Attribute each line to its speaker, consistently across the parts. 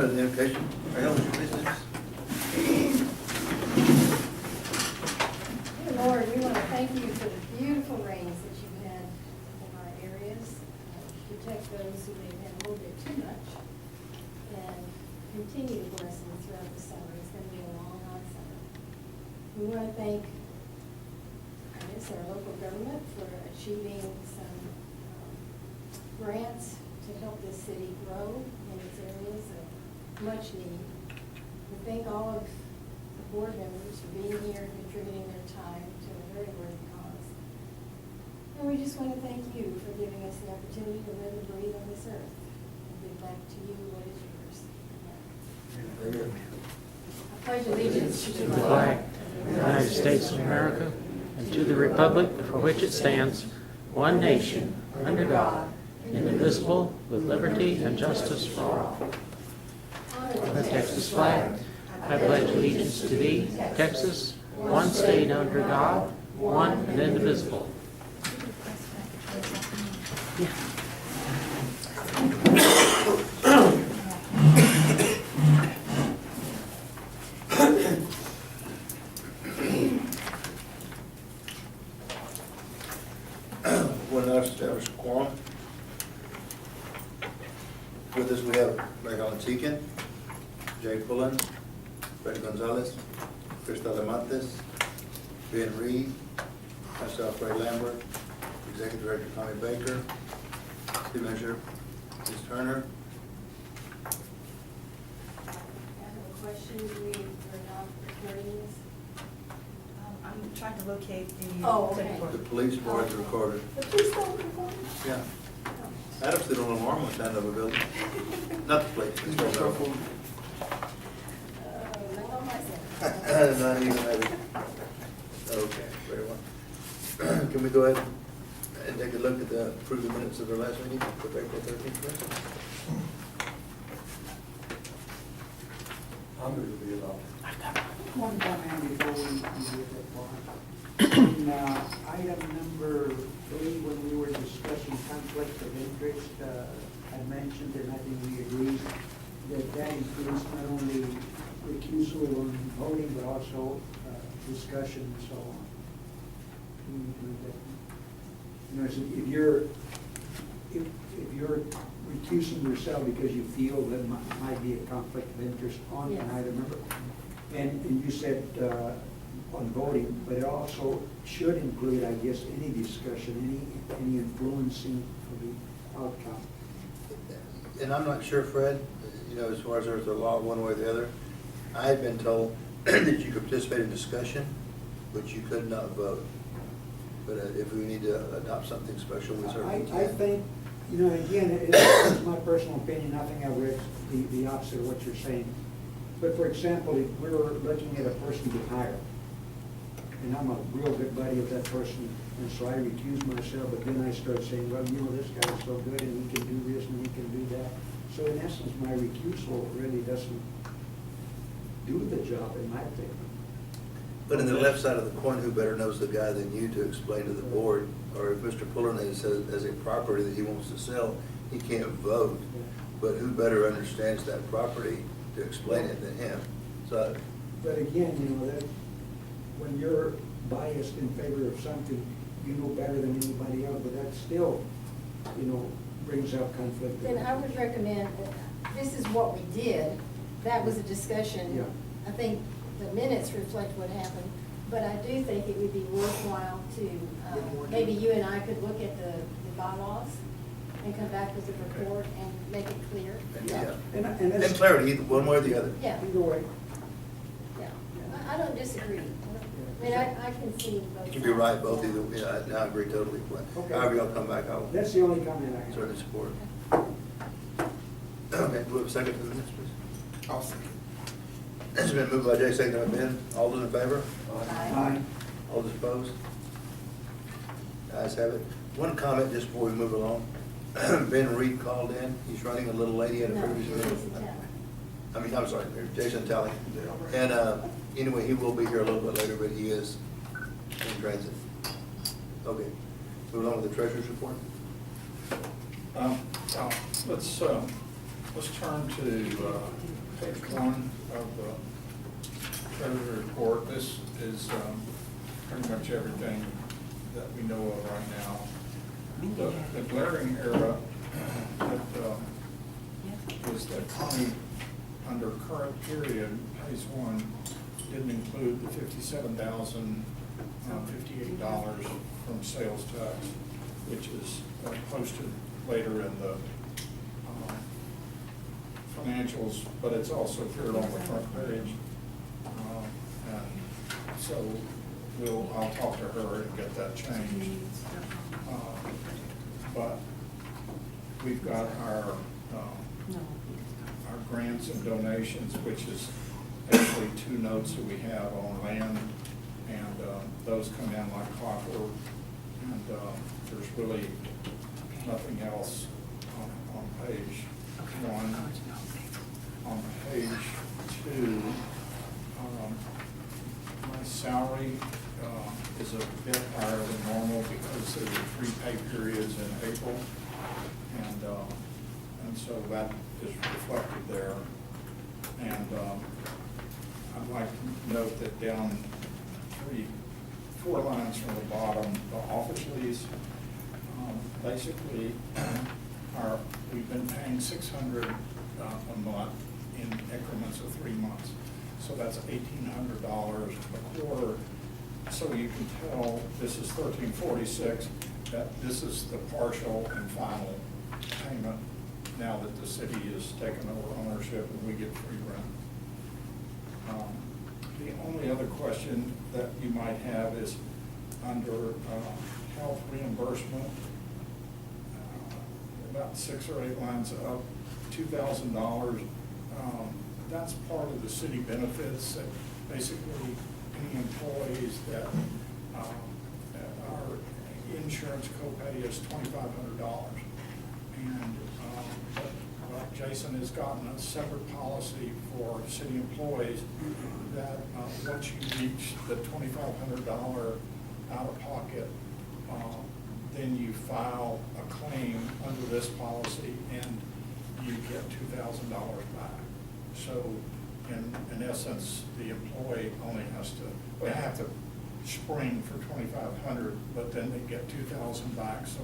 Speaker 1: Identification, Rael, your business.
Speaker 2: Dear Lord, we want to thank you for the beautiful rains that you've had in our areas. Protect those who may have had a little bit too much. And continue to bless them throughout the summer. It's going to be a long, hot summer. We want to thank, I guess, our local government for achieving some grants to help this city grow in its areas of much need. We thank all of the board members for being here, contributing their time to a very worthy cause. And we just want to thank you for giving us the opportunity to live and breathe on this earth and give back to you what is yours.
Speaker 1: Amen.
Speaker 2: I pledge allegiance to
Speaker 3: To the flag of the United States of America and to the republic for which it stands, one nation, under God, indivisible, with liberty and justice for all.
Speaker 2: honor
Speaker 3: The Texas flag, I pledge allegiance to thee, Texas, one state under God, one and indivisible.
Speaker 1: We'll now establish a quorum. With us, we have Rael Teakin, Jay Pullen, Fred Gonzalez, Chris Talamantes, Ben Reed, myself, Ray Lambert, Executive Director Tommy Baker, City Manager, Ms. Turner.
Speaker 2: I have a question. We are not recording this.
Speaker 4: I'm trying to locate the.
Speaker 2: Oh, okay.
Speaker 1: The police board is recorded.
Speaker 2: The police don't record?
Speaker 1: Yeah. Adam's did an alarm on that of a building. Not the police. It's not our fault.
Speaker 2: Not on myself.
Speaker 1: Not even that. Okay, very well. Can we go ahead and take a look at the approved minutes of our last meeting with April 13th?
Speaker 5: I'll move to be adopted.
Speaker 6: One comment before we get that far. In item number 3, when we were discussing conflict of interest, I mentioned, and I think we agreed, that includes not only recusal on voting, but also discussion and so on. Can you include that? You know, so if you're recusing yourself because you feel that might be a conflict of interest on an item, remember? And you said on voting, but it also should include, I guess, any discussion, any influencing of the outcome.
Speaker 1: And I'm not sure, Fred, you know, as far as there's a law one way or the other, I had been told that you could participate in discussion, but you could not vote. But if we need to adopt something special, we certainly can.
Speaker 6: I think, you know, again, it's my personal opinion, I think I read the opposite of what you're saying. But for example, if we were looking at a person to hire, and I'm a real good buddy of that person, and so I recuse myself, but then I start saying, well, you know, this guy's so good, and he can do this, and he can do that. So in essence, my recusal really doesn't do the job, in my opinion.
Speaker 1: But in the left side of the coin, who better knows the guy than you to explain to the board? Or if Mr. Pullen has a property that he wants to sell, he can't vote. But who better understands that property to explain it than him? So,
Speaker 6: But again, you know, that when you're biased in favor of something, you know better than anybody else, but that still, you know, brings up conflict.
Speaker 2: Then I would recommend, that this is what we did, that was a discussion.
Speaker 6: Yeah.
Speaker 2: I think the minutes reflect what happened, but I do think it would be worthwhile to, maybe you and I could look at the bylaws and come back with a report and make it clear.
Speaker 1: yeah.
Speaker 6: And that's,
Speaker 1: And clarity, either one way or the other.
Speaker 2: Yeah,
Speaker 6: either way,
Speaker 2: yeah. I don't disagree. I mean, I can see both.
Speaker 1: You can be right both either, yeah, I agree totally.
Speaker 6: Okay.
Speaker 1: However y'all come back, I'll
Speaker 6: that's the only comment I have.
Speaker 1: certainly support. Okay, do we have a second to the minutes, please?
Speaker 5: I'll second.
Speaker 1: It's been moved by Jay, seconded by Ben. All those in favor?
Speaker 6: Aye.
Speaker 1: All those opposed? Ayes have it. One comment just before we move along. Ben Reed called in. He's running a little lady at a
Speaker 2: No,
Speaker 1: previous meeting.
Speaker 2: Jason Talley.
Speaker 1: I mean, I'm sorry, Jason Talley. And anyway, he will be here a little bit later, but he is in transit. Okay. Move along with the treasurer's report.
Speaker 5: Let's Let's turn to page 1 of the treasury report. This is pretty much everything that we know of right now. The glaring error that is that Connie, under current period, phase 1, didn't include the $57,058 from sales tax, which is posted later in the financials, but it's also appeared on the front page. And so I'll talk to her and get that changed. But we've got our grants and donations, which is actually 2 notes that we have on land, and those come in like clockwork, and there's really nothing else on page 1. On page 2, my salary is a bit higher than normal because there were 3 pay periods in April, and so that is reflected there. And I'd like to note that down 4 lines from the bottom, the office lease, basically we've been paying $600 a month in increments of 3 months. So that's $1,800 a quarter. So you can tell this is $1,346, that this is the partial and final payment now that the city has taken over ownership and we get free rent. The only other question that you might have is under health reimbursement, about 6 or 8 lines up, $2,000. That's part of the city benefits that basically any employees that our insurance copay is $2,500. And but Jason has gotten a separate policy for city employees that once you reach the $2,500 out of pocket, then you file a claim under this policy and you get $2,000 back. So in essence, the employee only has to, they have to spring for $2,500, but then they get $2,000 back. So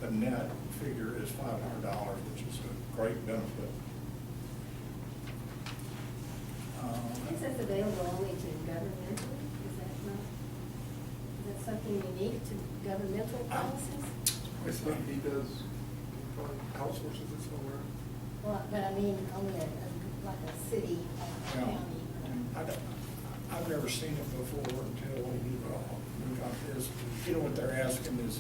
Speaker 5: the net figure is $500, which is a great benefit.
Speaker 2: Is this available only to governmental? Is that something unique to governmental policies?
Speaker 7: It's not, he does, probably outsources it somewhere.
Speaker 2: Well, but I mean, only like a city or a
Speaker 5: Yeah.
Speaker 2: county.
Speaker 5: I've never seen it before until we got this. You know what they're asking is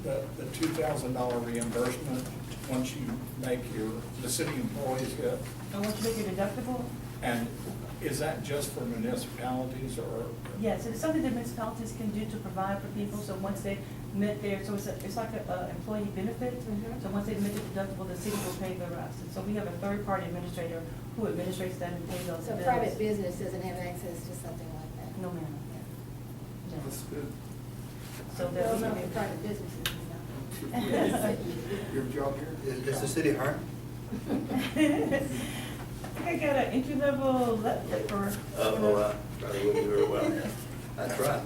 Speaker 5: the $2,000 reimbursement once you make the city employees get.
Speaker 4: And once you make your deductible?
Speaker 5: And is that just for municipalities or?
Speaker 4: Yes, it's something that municipalities can do to provide for people, so once they met their, so it's like an employee benefit. So once they met the deductible, the city will pay the rest. And so we have a third-party administrator who administrates that and pays those
Speaker 2: So
Speaker 4: bills.
Speaker 2: private business doesn't have access to something like that?
Speaker 4: No, ma'am. No.
Speaker 7: That's good.
Speaker 4: So
Speaker 2: Well,
Speaker 4: that
Speaker 2: not
Speaker 4: we
Speaker 2: for private businesses,
Speaker 7: Your job here?
Speaker 1: Is the city hard?
Speaker 4: I think I got an entry-level left for.
Speaker 1: Probably wouldn't do very well. That's right.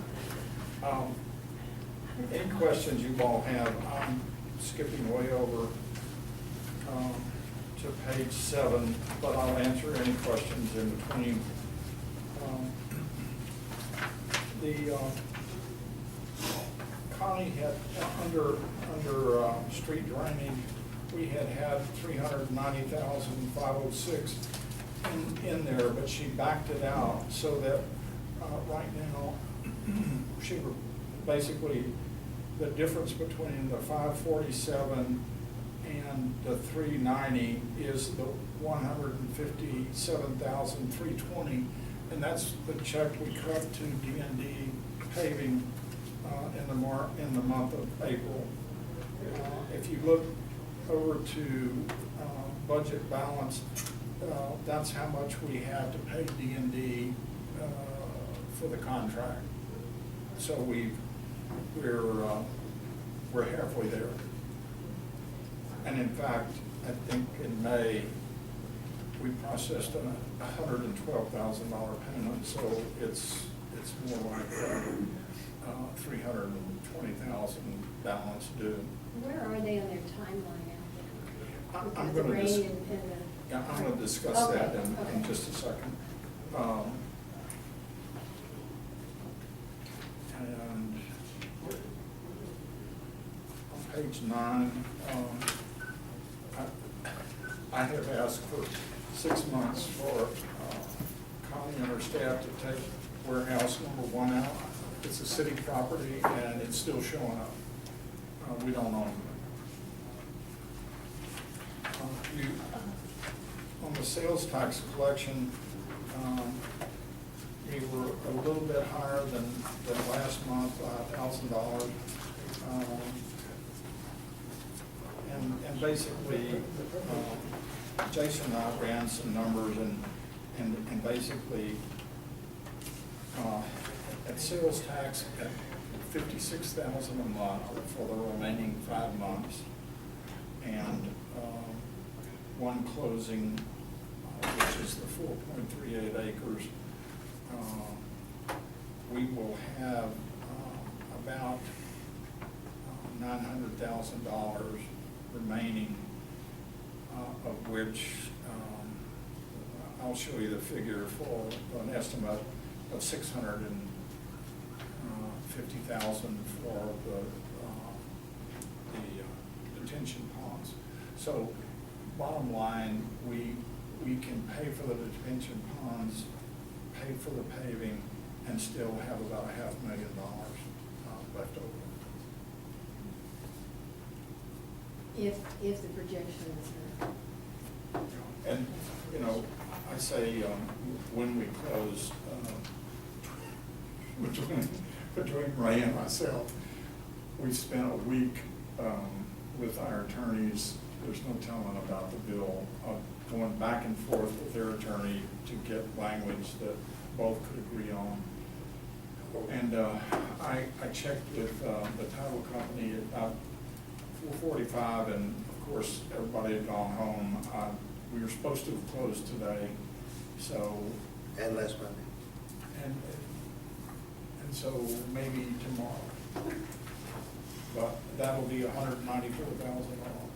Speaker 5: Any questions you all have? I'm skipping way over to page 7, but I'll answer any questions in between. Connie had, under street drainage, we had $390,506 in there, but she backed it out so that right now, she basically, the difference between the 547 and the 390 is the 157,320, and that's the check we cut to D&D paving in the month of April. If you look over to budget balance, that's how much we had to pay D&D for the contract. So we're halfway there. And in fact, I think in May, we processed a $112,000 payment, so it's more like $320,000 balance due.
Speaker 2: Where are they on their timeline out there?
Speaker 5: I'm
Speaker 2: With the
Speaker 5: gonna
Speaker 2: rain and the.
Speaker 5: Yeah, I'm gonna discuss that in
Speaker 2: Okay.
Speaker 5: just a second. And on page 9, I have asked for 6 months for Connie and her staff to take warehouse number 1 out. It's a city property and it's still showing up. We don't own it. On the sales tax collection, we were a little bit higher than last month, $1,000. And basically, Jason and I ran some numbers and basically, at sales tax at $56,000 a month for the remaining 5 months, and one closing, which is the 4.38 acres, we will have about $900,000 remaining, of which I'll show you the figure for an estimate of $650,000 for the detention ponds. So bottom line, we can pay for the detention ponds, pay for the paving, and still have about $500,000 left over.
Speaker 2: If the projections are.
Speaker 5: And, you know, I say, when we close, between Ray and myself, we spent a week with our attorneys. There's no telling about the bill, going back and forth with their attorney to get language that both could agree on. And I checked with the title company at about 4:45, and of course, everybody had gone home. We were supposed to have closed today, so.
Speaker 1: And last Monday.
Speaker 5: And so maybe tomorrow. But that'll be $194,000.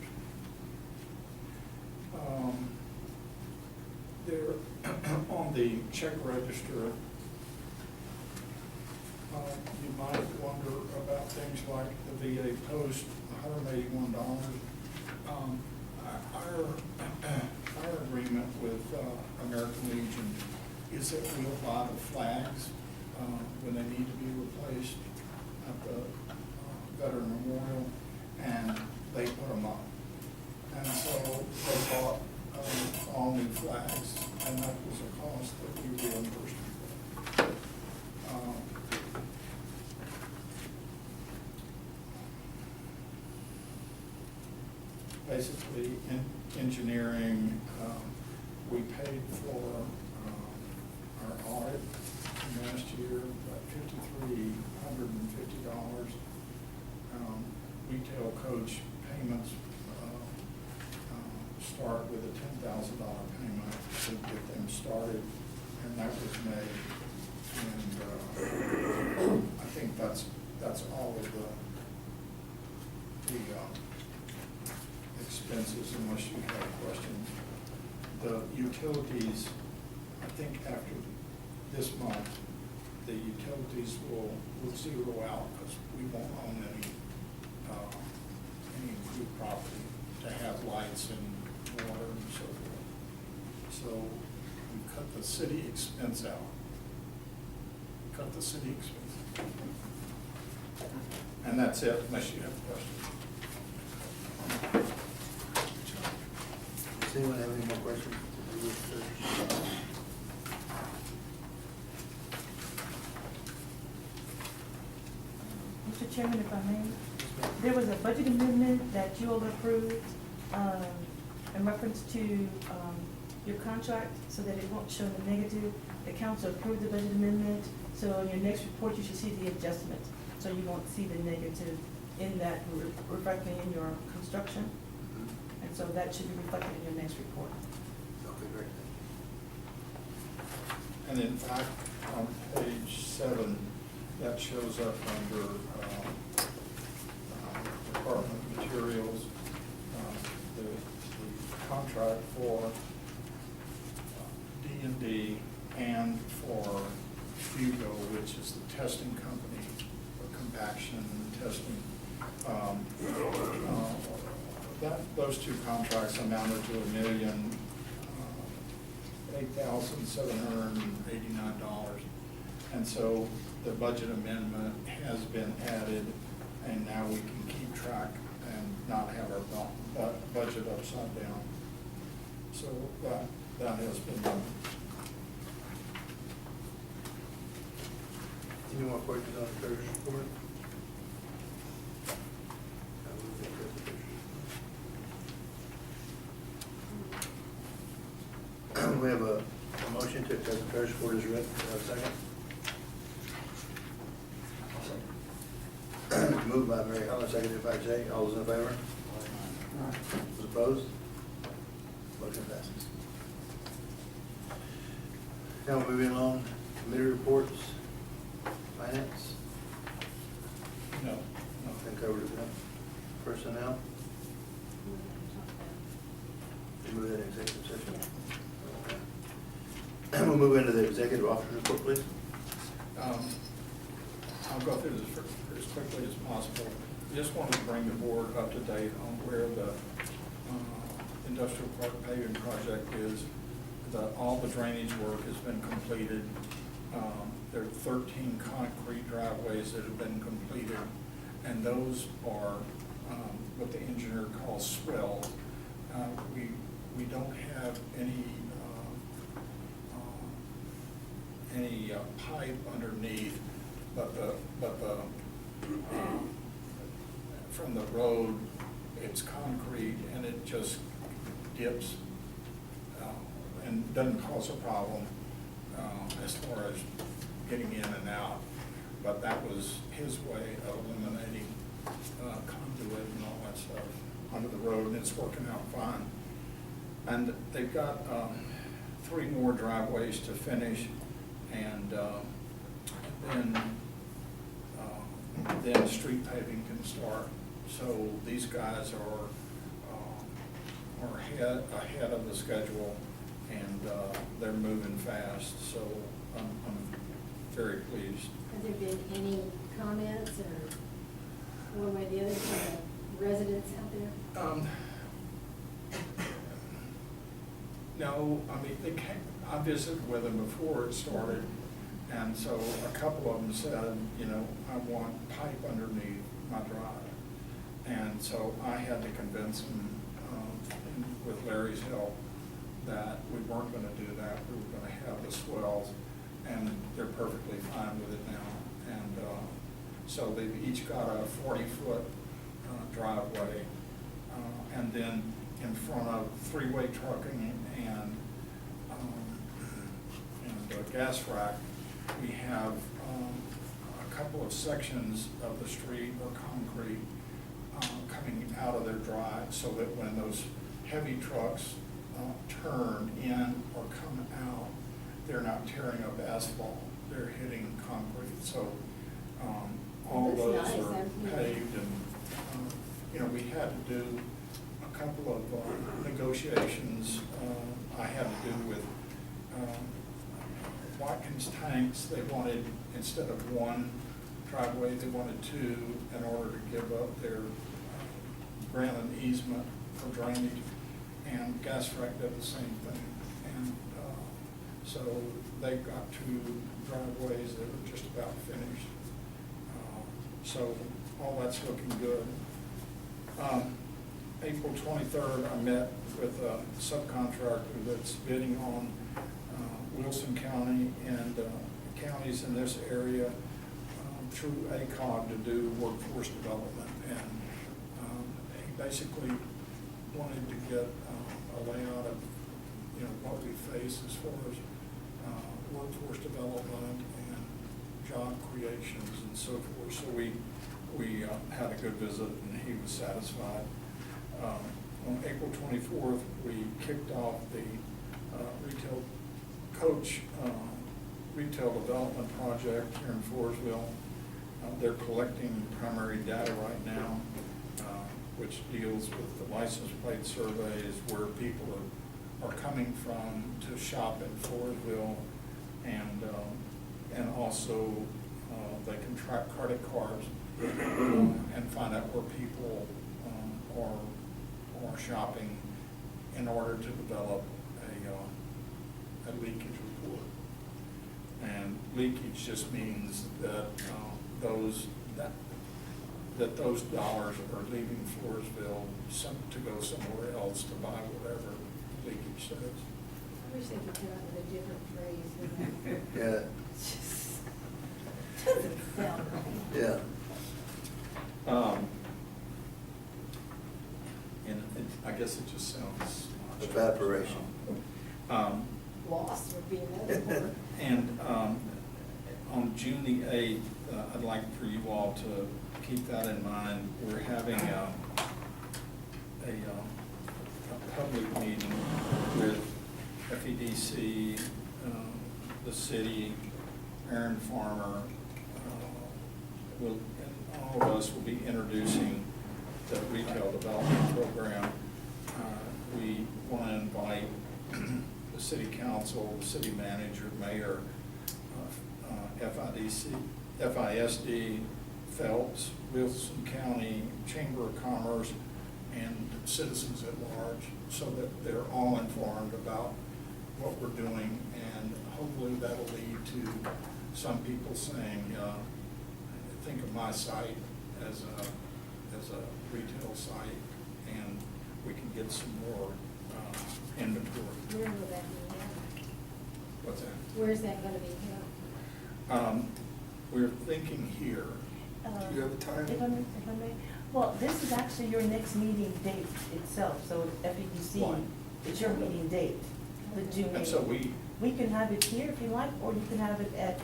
Speaker 5: There, on the check register, you might wonder about things like the VA post, $181. Our agreement with American Legion is that we'll buy the flags when they need to be replaced at the Veteran Memorial, and they put them up. And so they bought all new flags, and that was a cost that we reimbursed them for. Basically, in engineering, we paid for our audit last year, about $5,350. Retail coach payments start with a $10,000 payment to get them started, and that was made. And I think that's all of the expenses, unless you have questions. The utilities, I think after this month, the utilities will zero out because we won't own any new property to have lights and water and so forth. So we cut the city expense out. Cut the city expense. And that's it, unless you have questions.
Speaker 1: Does anyone have any more questions?
Speaker 4: Mr. Chairman, if I may, there was a budget amendment that you all approved in reference to your contract, so that it won't show the negative. The council approved the budget amendment, so in your next report, you should see the adjustment, so you won't see the negative in that reflecting in your construction. And so that should be reflected in your next report.
Speaker 1: Okay, great.
Speaker 5: And in fact, on page 7, that shows up under department materials, the contract for D&D and for Hugo, which is the testing company for compaction and testing. Those two contracts amounted to $1,008,789. And so the budget amendment has been added, and now we can keep track and not have our budget upside down. So that has been done.
Speaker 1: Any more questions on the treasurer's report? We have a motion to accept the treasurer's report as read. Do we have a second? Moved by Mary Helen, seconded by Jay. All those in favor? Those opposed? Motion passes. Now we're moving along, committee reports, finance.
Speaker 5: No.
Speaker 1: Nothing covered with that. Personnel, we move that in executive session. Okay. We'll move into the executive officer's report, please.
Speaker 5: I'll go through this as quickly as possible. Just wanted to bring the board up to date on where the industrial park paving project is. All the drainage work has been completed. There are 13 concrete driveways that have been completed, and those are what the engineer calls swells. We don't have any pipe underneath, but from the road, it's concrete and it just dips and doesn't cause a problem as far as getting in and out. But that was his way of eliminating conduit and all that stuff under the road, and it's working out fine. And they've got 3 more driveways to finish, and then street paving can start. So these guys are ahead of the schedule, and they're moving fast. So I'm very pleased.
Speaker 2: Has there been any comments or one way or the other from the residents out there?
Speaker 5: No, I mean, I visited with them before it started, and so a couple of them said, I want pipe underneath my drive. And so I had to convince them, with Larry's help, that we weren't going to do that. We were going to have the swells, and they're perfectly fine with it now. And so they've each got a 40-foot driveway, and then in front of three-way trucking and gas rack, we have a couple of sections of the street or concrete coming out of their drive, so that when those heavy trucks turn in or come out, they're not tearing up asphalt, they're hitting concrete. So all
Speaker 2: That's
Speaker 5: those
Speaker 2: nice.
Speaker 5: are paved, and we had to do a couple of negotiations I had to do with Watkins Tanks. They wanted, instead of 1 driveway, they wanted 2 in order to give up their grant and easement for drainage, and Gas Rack did the same thing. And so they've got 2 driveways that are just about finished. So all that's looking good. April 23rd, I met with a subcontractor that's bidding on Wilson County and counties in this area through ACOG to do workforce development. And he basically wanted to get a layout of what we face as far as workforce development and job creations and so forth. So we had a good visit, and he was satisfied. on April 24th, we kicked off the retail coach retail development project here in Floresville. They're collecting primary data right now, which deals with the license plate surveys, where people are coming from to shop in Floresville, and also they can track credit cards and find out where people are shopping in order to develop a leakage report. And leakage just means that those dollars are leaving Floresville to go somewhere else to buy whatever leakage says.
Speaker 2: I wish they could come up with a different phrase.
Speaker 1: Yeah,
Speaker 2: Just doesn't sound right.
Speaker 1: yeah.
Speaker 5: And I guess it just sounds.
Speaker 1: Evaporation.
Speaker 2: Loss would be another word.
Speaker 5: And on June the 8th, I'd like for you all to keep that in mind. We're having a public meeting with FEDC, the city, Aaron Farmer, and all of us will be introducing the retail development program. We want to invite the city council, the city manager, mayor, FISD, Phelps, Wilson County, Chamber of Commerce, and citizens at large, so that they're all informed about what we're doing, and hopefully that'll lead to some people saying, think of my site as a retail site, and we can get some more inventory.
Speaker 2: Where will that be held?
Speaker 5: What's that?
Speaker 2: Where's that gonna be held?
Speaker 5: We're thinking here.
Speaker 7: Do you have a time?
Speaker 4: If I may, well, this is actually your next meeting date itself, so FEDC,
Speaker 5: Why?
Speaker 4: it's your meeting date, the June 8th.
Speaker 5: And so we
Speaker 4: can have it here if you like, or you can have it at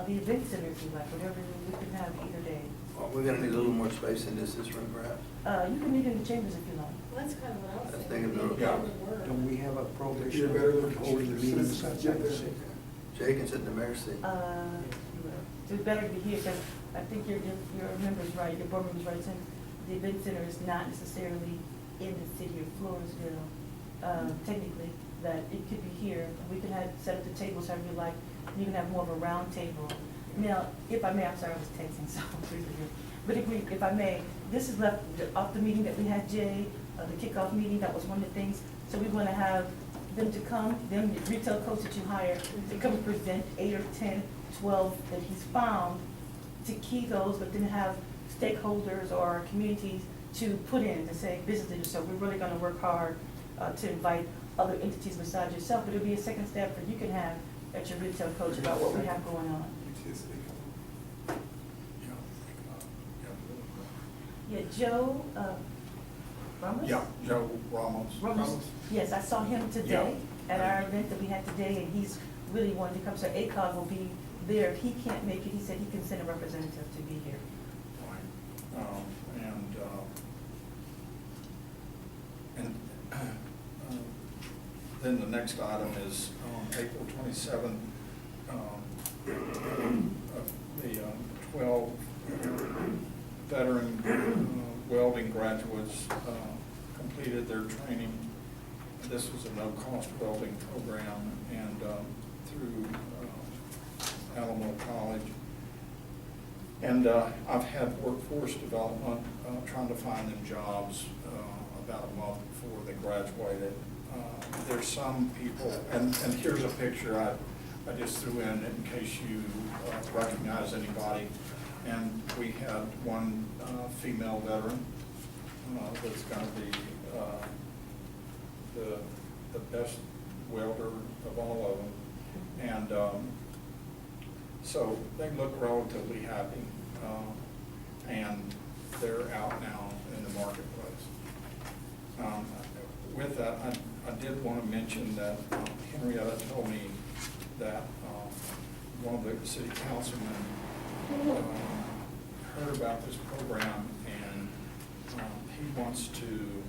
Speaker 4: the event center if you like, whatever, we can have either day.
Speaker 1: We're gonna need a little more space in this room perhaps.
Speaker 4: You can meet in the chambers if you like.
Speaker 2: Well, that's kind of what I was
Speaker 1: I was
Speaker 2: thinking.
Speaker 1: thinking of-
Speaker 5: Yeah.
Speaker 6: Don't we have a
Speaker 7: You're
Speaker 6: prohibition
Speaker 7: better
Speaker 6: of
Speaker 7: than
Speaker 6: holding the meetings
Speaker 7: citizens
Speaker 6: outside the
Speaker 7: get
Speaker 6: city?
Speaker 1: Jay can sit in the mayor's seat.
Speaker 4: So it's better to be here, because I think your member's right, your board member's right, since the event center is not necessarily in the city of Floresville, technically, that it could be here. We can have, set up the tables however you like, you can have more of a round table. Now, if I may, I'm sorry, I was texting, so please forgive me. But if I may, this is left off the meeting that we had, Jay, the kickoff meeting, that was one of the things. So we want to have them to come, them, the retail coach that you hire, to come and present 8 or 10, 12 that he's found, to key those, but then have stakeholders or communities to put in, to say, business leaders, so we're really going to work hard to invite other entities besides yourself, but it'll be a second step that you can have at your retail coach about what we have going on. Yeah, Joe, Ramos?
Speaker 5: Yeah, Joe Ramos.
Speaker 4: Ramos, yes, I saw him today at our event that we had today, and he's really wanted to come, so ACOG will be there. If he can't make it, he said he can send a representative to be here.
Speaker 5: Then the next item is April 27th, the 12 veteran welding graduates completed their training. This was a no-cost welding program, and through Alamo College. And I've had workforce development trying to find them jobs about a month before they graduated. There's some people, and here's a picture I just threw in case you recognize anybody. And we had one female veteran that's going to be the best welder of all of them. And so they look relatively happy, and they're out now in the marketplace. With that, I did want to mention that Henrietta told me that one of the city councilmen heard about this program, and he wants to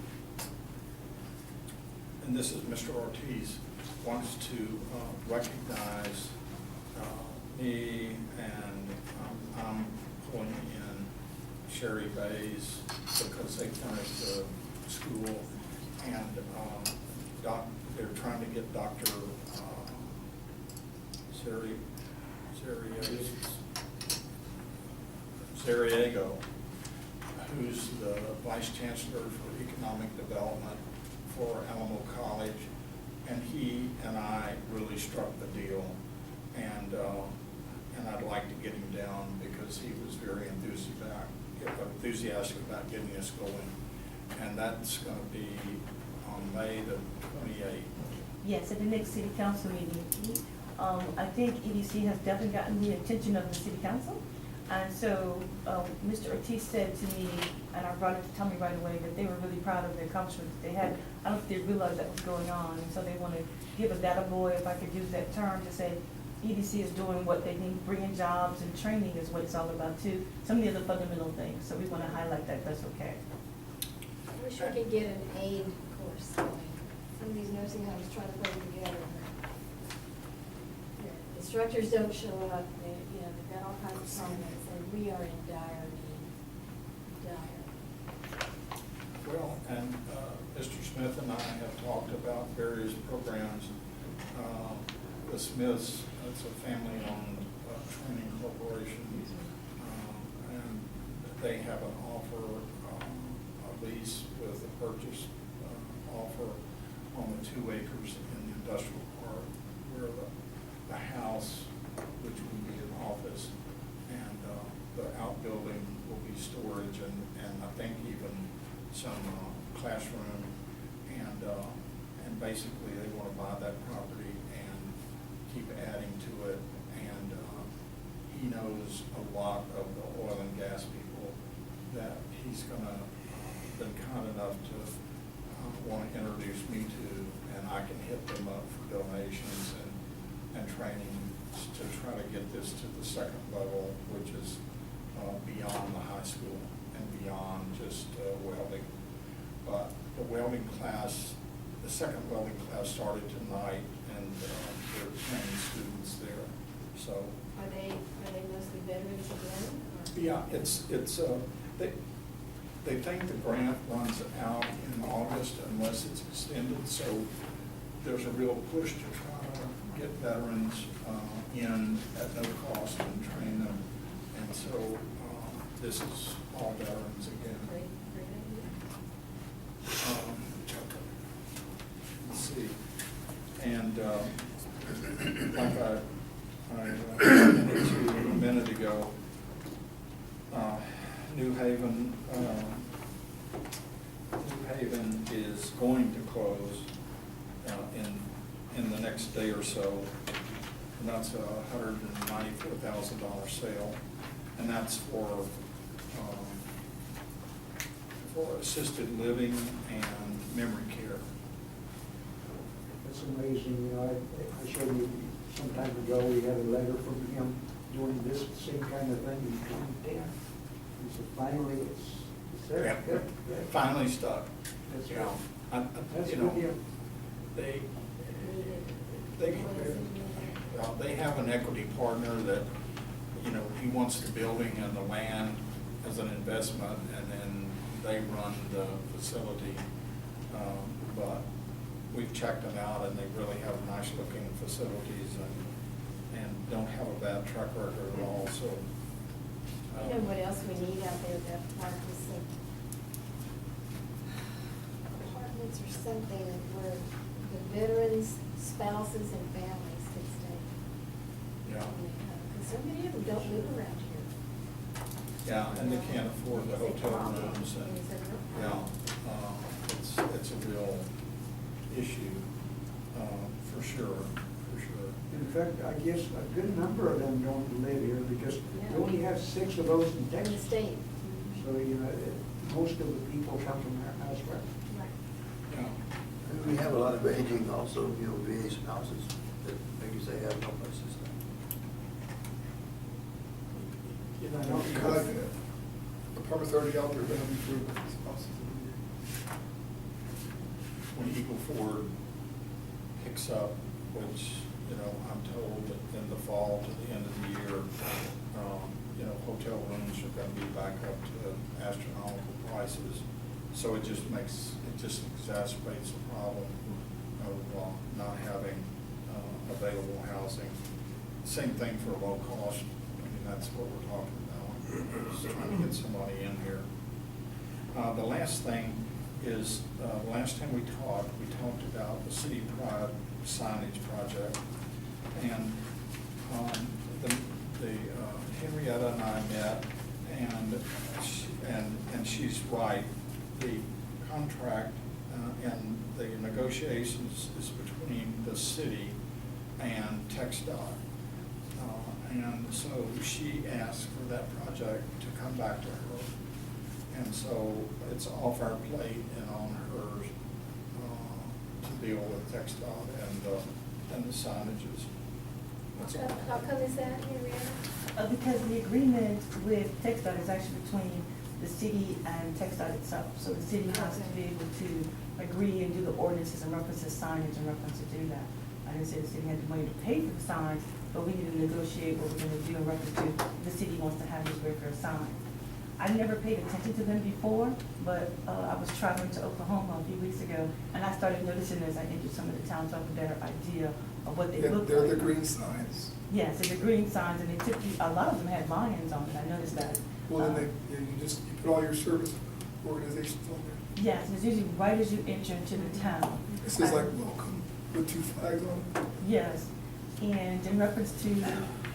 Speaker 5: and this is Mr. Ortiz, wants to recognize me, and I'm pulling in Sherry Bays because they finished the school, and they're trying to get Dr. Zariego, who's the Vice Chancellor for Economic Development for Alamo College, and he and I really struck the deal, and I'd like to get him down because he was very enthusiastic about getting us going, and that's going to be on May the 28th.
Speaker 4: Yes, at the next city council meeting. I think EDC has definitely gotten the attention of the city council. And so Mr. Ortiz said to me, and I brought it to tell me right away, that they were really proud of the accomplishments they had. I don't think they realized that was going on. And so they want to give a data boy, if I could use that term, to say EDC is doing what they need, bringing jobs and training is what it's all about too. Some of the other fundamental things. So we want to highlight that. That's okay.
Speaker 2: I wish we could get an aid course going. Some of these nursing homes try to put it together. The instructors don't show up, they've got all kinds of comments, and we are in dire need, dire.
Speaker 5: Well, and Mr. Smith and I have talked about various programs. The Smiths, it's a family-owned training corporation, and they have an offer, a lease with a purchase offer on the 2 acres in the industrial park, where the house, which will be an office, and the outbuilding will be storage, and I think even some classroom, and basically they want to buy that property and keep adding to it, and he knows a lot of the oil and gas people that he's gonna been kind enough to want to introduce me to, and I can hit them up for donations and training to try to get this to the second level, which is beyond the high school and beyond just welding. But the welding class, the second welding class started tonight, and they're training students there. So
Speaker 2: Are they mostly veterans again? Or?
Speaker 5: yeah, it's they think the grant runs out in August unless it's extended. So there's a real push to try to get veterans in at no cost and train them. And so this is all veterans again.
Speaker 2: Great idea.
Speaker 5: Let's see. And like I alluded to a minute ago, New Haven is going to close in the next day or so, and that's a $194,000 sale, and that's for assisted living and memory care.
Speaker 6: It's amazing, I showed you some time ago, we had a letter from him doing this same kind of thing in 2010. He said, finally, it's there.
Speaker 5: Yeah,
Speaker 6: Good, good.
Speaker 5: finally stuck.
Speaker 6: That's
Speaker 5: You
Speaker 6: right.
Speaker 5: know,
Speaker 6: That's
Speaker 5: you
Speaker 6: a
Speaker 5: know,
Speaker 6: good deal.
Speaker 5: they have an equity partner that, you know, he wants the building and the land as an investment, and then they run the facility. But we've checked them out, and they really have nice looking facilities, and don't have a bad track record at all, so.
Speaker 2: You know what else we need out there, that park is some apartments or something where the veterans, spouses, and families could stay.
Speaker 5: Yeah.
Speaker 2: Because so many of them don't live around here.
Speaker 5: Yeah, and they can't afford the
Speaker 2: It's a
Speaker 5: hotel
Speaker 2: problem.
Speaker 5: rooms, and,
Speaker 2: It's a real
Speaker 5: yeah,
Speaker 2: problem.
Speaker 5: it's a real issue, for sure.
Speaker 6: In fact, I guess a good number of them don't live here because
Speaker 2: Yeah.
Speaker 6: we only have 6 of those in
Speaker 2: In the
Speaker 6: Texas.
Speaker 2: state.
Speaker 6: So, most of the people come from elsewhere.
Speaker 2: Right.
Speaker 5: Yeah.
Speaker 1: And we have a lot of aging also, VA spouses that maybe they have no place to stay.
Speaker 7: You know, like Apartment 30 out there, they're having food spouses.
Speaker 5: When Eagle Ford picks up, which, you know, I'm told that in the fall to the end of the year, you know, hotel rooms are gonna be back up to astronomical prices. So it just exacerbates the problem of not having available housing. Same thing for low cost. I mean, that's what we're talking about, is trying to get somebody in here. The last thing is, last time we talked about the City Pride signage project. And Henrietta and I met, and she's right. The contract and the negotiations is between the city and TxDOT. And so she asked for that project to come back to her. And so it's off our plate and on hers to deal with TxDOT and the signages. That's all.
Speaker 2: How come is that, Henrietta?
Speaker 4: Because the agreement with TxDOT is actually between the city and TxDOT itself. So the city has to be able to agree and do the ordinances and reference the signage and reference to do that. I didn't say the city had the money to pay for the signs, but we need to negotiate what we're gonna do in reference to the city wants to have these regular signs. I never paid attention to them before, but I was traveling to Oklahoma a few weeks ago, and I started noticing as I entered some of the towns, I have a better idea of what they look like.
Speaker 7: They're the green signs.
Speaker 4: Yes, they're the green signs, and they typically, a lot of them had lions on it, I noticed that.
Speaker 7: Well, then you put all your service organizations on there.
Speaker 4: Yes, and it's usually right as you enter into the town.
Speaker 7: It says like welcome with 2 flags on it.
Speaker 4: Yes, and in reference to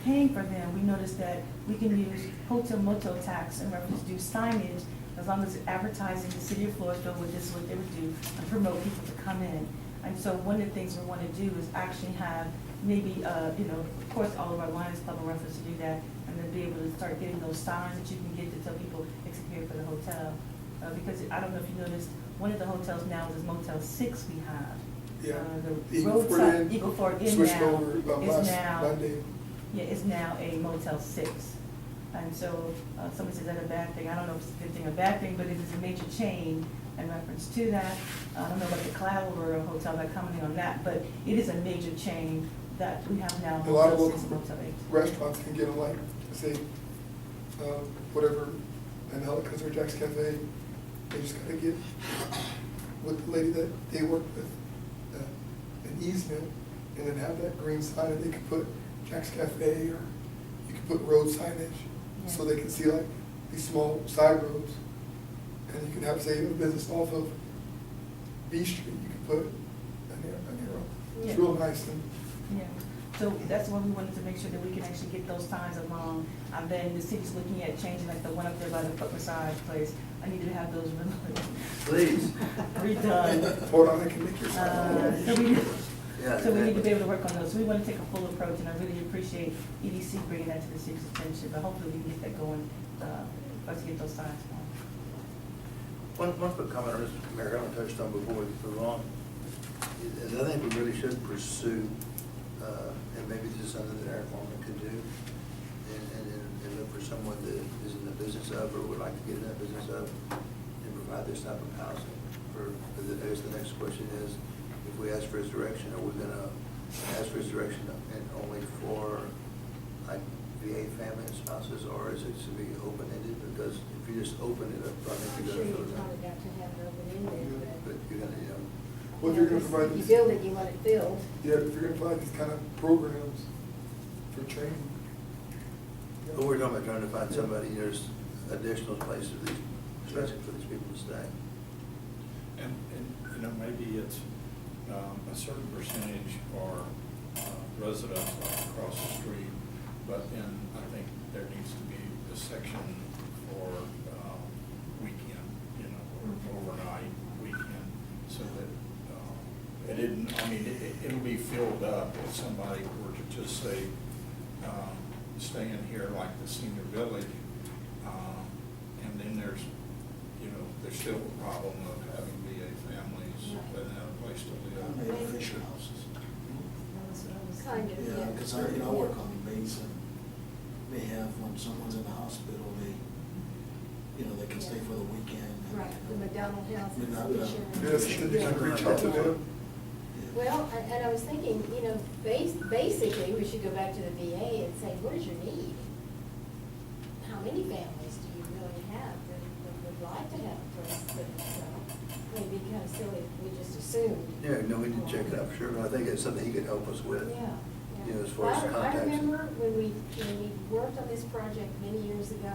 Speaker 4: paying for them, we noticed that we can use hotel motel tax in reference to signage as long as it's advertising the city of Floresville, which is what they would do, and promote people to come in. And so one of the things we want to do is actually have maybe, you know, of course, all of our Lions Club will reference to do that, and then be able to start getting those signs that you can get to tell people it's here for the hotel. Because I don't know if you noticed, one of the hotels now is Motel 6 we have.
Speaker 7: Yeah.
Speaker 4: The
Speaker 7: Eagle Ford
Speaker 4: roadside,
Speaker 7: Inn
Speaker 4: Eagle Ford Inn
Speaker 7: switched
Speaker 4: now
Speaker 7: over
Speaker 4: is
Speaker 7: last
Speaker 4: now,
Speaker 7: Monday.
Speaker 4: yeah, is now a Motel 6. And so, somebody says that a bad thing, I don't know if it's a good thing or a bad thing, but it is a major change in reference to that. I don't know about the Cloudborough Hotel, that commenting on that, but it is a major change that we have now.
Speaker 7: A lot of
Speaker 4: Motel 6,
Speaker 7: local
Speaker 4: Motel 8.
Speaker 7: restaurants can get them like, say, whatever, Anelica's or Jack's Cafe. They just gotta get with the lady that they work with, an easement, and then have that green sign, and they can put Jack's Cafe, or you can put road signage, so they can see like these small side roads. And you can have, say, a business off of B Street, you can put an arrow. It's
Speaker 4: Yeah.
Speaker 7: real nice. And
Speaker 4: Yeah, so that's why we wanted to make sure that we can actually get those signs along. And then the city's looking at changing, like the one up there by the foot massage place. I needed to have those
Speaker 1: Please.
Speaker 4: redone.
Speaker 7: hold on, I can make your sign.
Speaker 4: So we,
Speaker 1: Yeah,
Speaker 4: so we need to be
Speaker 1: exactly.
Speaker 4: able to work on those. So we want to take a full approach, and I really appreciate EDC bringing that to the city's attention. But hopefully we can get that going, for us to get those signs going.
Speaker 1: One quick comment on this, Mayor, I haven't touched on before we move on, is I think we really should pursue, and maybe this is something that our foreman could do, and look for someone that is in the business of, or would like to get in that business of, and provide this type of housing. I guess the next question is, if we ask for his direction, are we gonna ask for his direction and only for, like, VA family and spouses, or is it to be open-ended? Because if you just open it up, I
Speaker 2: I'm
Speaker 1: think
Speaker 2: sure
Speaker 1: you're
Speaker 2: you
Speaker 1: gonna fill it
Speaker 2: probably
Speaker 1: up.
Speaker 2: got to have it open ended,
Speaker 1: But you're gonna, you know,
Speaker 7: Well, if you're gonna provide
Speaker 2: You
Speaker 7: these,
Speaker 2: build it, you want it filled.
Speaker 7: yeah, if you're gonna provide these kind of programs for training.
Speaker 1: but we're talking about trying to find somebody, there's additional places for these, especially for these people to stay.
Speaker 5: And, you know, maybe it's a certain percentage are residents across the street, but then I think there needs to be a section for weekend, you know, or overnight weekend, so that it didn't, I mean, it'll be filled up if somebody were to just say, stay in here like the senior village, and then there's, you know, there's still a problem of having VA families that have a place to live.
Speaker 8: Maybe Fisher houses.
Speaker 2: Kind of,
Speaker 8: Yeah, because I work on the base, and they have, when someone's in the hospital, they can stay for the weekend.
Speaker 2: Right, the McDonald House.
Speaker 8: McDonald.
Speaker 7: Yes, you can reach out to them.
Speaker 8: Yeah.
Speaker 2: Well, and I was thinking, you know, basically, we should go back to the VA and say, what is your need? How many families do you really have that would like to have a place that, maybe kind of silly, if we just assumed.
Speaker 1: Yeah, no, we did check it out for sure, but I think it's something he could help us with.
Speaker 2: Yeah.
Speaker 1: You know, as far as
Speaker 2: I
Speaker 1: contacts.
Speaker 2: remember when we worked on this project many years ago,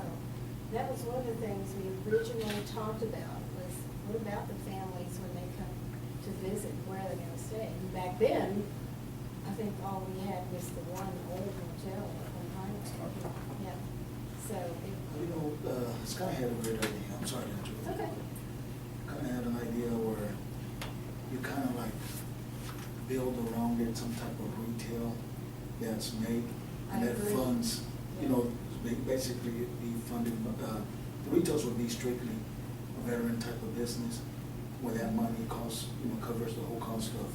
Speaker 2: that was one of the things we originally talked about, was what about the families when they come to visit, where are they gonna stay? And back then, I think all we had was the one old hotel up on Highway. Yeah, so.
Speaker 8: You know, Scott had a great idea, I'm sorry to interrupt.
Speaker 2: Okay.
Speaker 8: Kind of had an idea where you kind of like build around it some type of retail that's made, and
Speaker 2: I
Speaker 8: that
Speaker 2: agree.
Speaker 8: funds, you know, basically it'd be funded, the retails would be strictly a veteran type of business, where that money costs, you know, covers the whole cost of,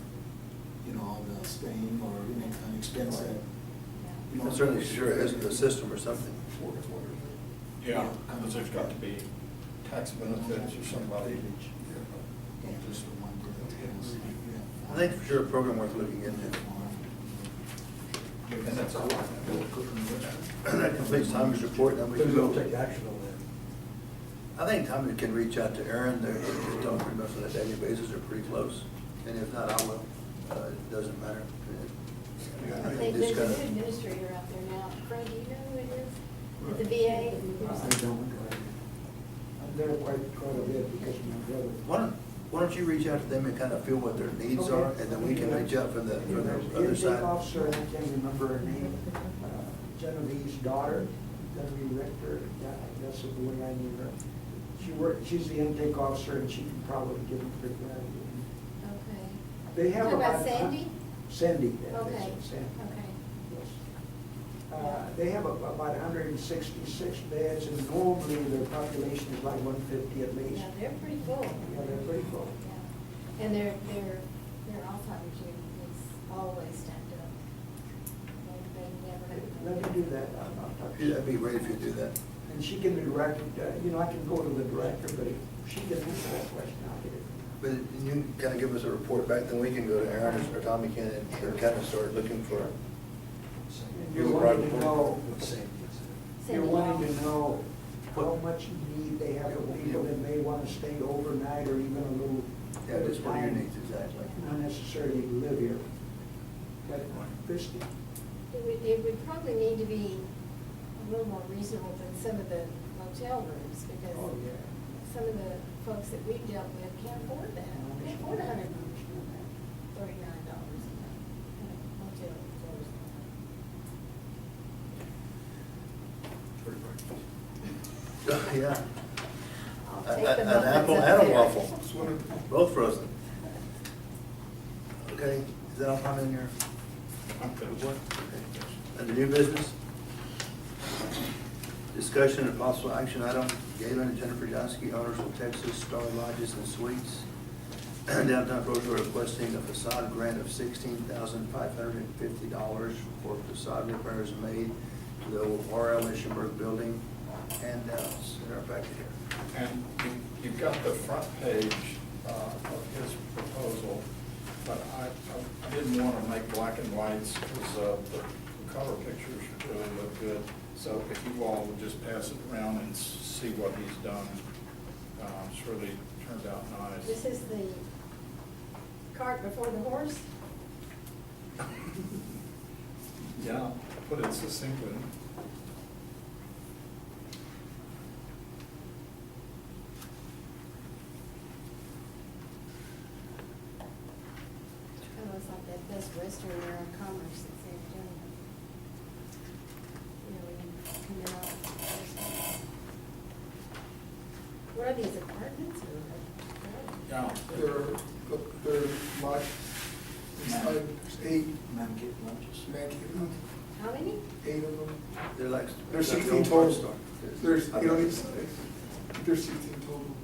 Speaker 8: you know, all the staying or any kind of expense that, you know.
Speaker 1: I'm certainly sure it has a system or something.
Speaker 5: Yeah, because there's got to be tax benefits or somebody.
Speaker 8: Just the one business, yeah.
Speaker 1: I think for sure a program worth looking into.
Speaker 5: And that's all.
Speaker 1: That completes Tommy's report, now we can go.
Speaker 6: action on
Speaker 1: I think Tommy can reach out to Aaron, they're just talking pretty much on a daily basis, they're pretty close. And if not, I will, it doesn't matter.
Speaker 2: I think there's a new administrator out there now. Frank, do you know who it is? At the VA?
Speaker 6: I don't, I'm there quite a bit because of my brother.
Speaker 1: Why don't you reach out to them and kind of feel what their needs are, and then we can reach out from the other
Speaker 6: Intake
Speaker 1: side.
Speaker 6: officer, I can't remember her name, Genevieve's daughter, Genevieve Richter, yeah, that's the way I knew her. She's the intake officer, and she can probably give them pretty good idea.
Speaker 2: Okay.
Speaker 6: They have
Speaker 2: Talking about
Speaker 6: about.
Speaker 2: Sandy?
Speaker 6: Sandy, that's
Speaker 2: Okay,
Speaker 6: it, Sandy.
Speaker 2: okay.
Speaker 6: Yes. They have about 166 beds, and normally their population is like 150 at least.
Speaker 2: Yeah, they're pretty full.
Speaker 6: Yeah, they're pretty full.
Speaker 2: Yeah. And their Alzheimer's unit is always stacked up. They never have.
Speaker 6: Let me do that, I'll talk to
Speaker 1: Yeah,
Speaker 6: you.
Speaker 1: that'd be great if you do that.
Speaker 6: And she can be directed, you know, I can go to the director, but if she can answer that question, I'll get it.
Speaker 1: But you kind of give us a report back, then we can go to Aaron or Tommy can and kind of start looking for.
Speaker 6: And you're wanting to know, you're wanting to know how much need they have of people that may want to stay overnight or even a little.
Speaker 1: Yeah, just what are your
Speaker 6: time,
Speaker 1: needs exactly.
Speaker 6: Not necessarily live here. But Christie,
Speaker 2: It would probably need to be a little more reasonable than some of the motel rooms, because
Speaker 6: oh, yeah.
Speaker 2: some of the folks that we've dealt with can't afford that. Can't afford $139 a night in a motel floors.
Speaker 1: Yeah.
Speaker 2: I'll take the
Speaker 1: An
Speaker 2: muffins
Speaker 1: apple
Speaker 2: up
Speaker 1: and a
Speaker 2: there.
Speaker 1: waffle, both frozen. Okay, is that all time in your report? Okay. Under new business? Discussion and possible action item, Galen and Jennifer Johnski, owners of Texas Star Lodges and Suites, downtown Floresville, requesting a facade grant of $16,550 for facade repairs made to the old R.L. Lichtenberg building. Handouts in our packet here.
Speaker 5: And you've got the front page of his proposal, but I didn't want to make black and whites because the color pictures really look good. So if you all would just pass it around and see what he's done, it's really turned out nice.
Speaker 2: This is the cart before the horse?
Speaker 5: Yeah, put it succinctly.
Speaker 2: It's like that Best Western there on Commerce that they're doing. You know, when you come in off the first one. What are these, apartments or?
Speaker 5: Yeah.
Speaker 7: They're like, inside, there's 8
Speaker 8: Man get lunches.
Speaker 7: man cave,
Speaker 2: How many?
Speaker 7: 8 of them.
Speaker 1: They're like.
Speaker 7: There's
Speaker 1: like the
Speaker 7: 16
Speaker 1: old parts
Speaker 7: total.
Speaker 1: store.
Speaker 7: There's 8 on each side. There's 16 total.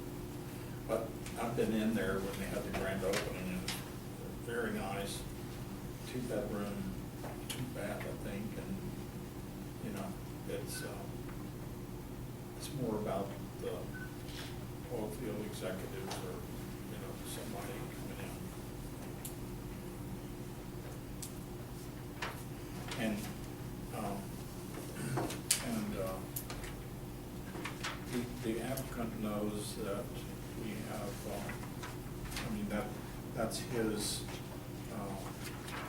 Speaker 5: But I've been in there when they had the grand opening, and it's very nice, 2-bedroom, 2-bath, I think, and, you know, it's more about the oil field executives or, you know, somebody coming in. is that we have, I mean, that's his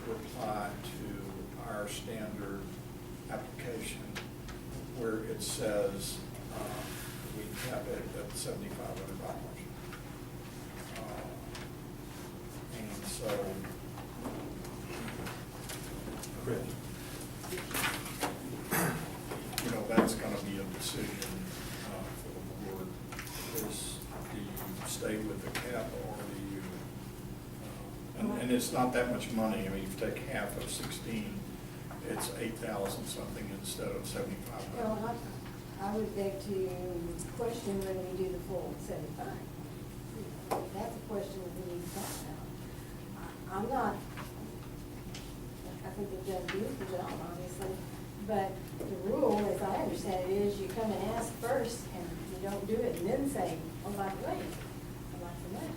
Speaker 5: reply to our standard application where it says we have it at $7,500. And so, you know, that's gonna be a decision for the board. Is, do you stay with the cap or do you, and it's not that much money. I mean, if you take half of 16, it's 8,000 something instead of 7,500.
Speaker 2: Well, I would beg to question whether we do the full 75. That's a question that we need to talk about. I'm not, I think they've done a beautiful job, obviously, but the rule, as I understand it, is you come and ask first, and you don't do it, and then say, oh, by the way, I'd like some money.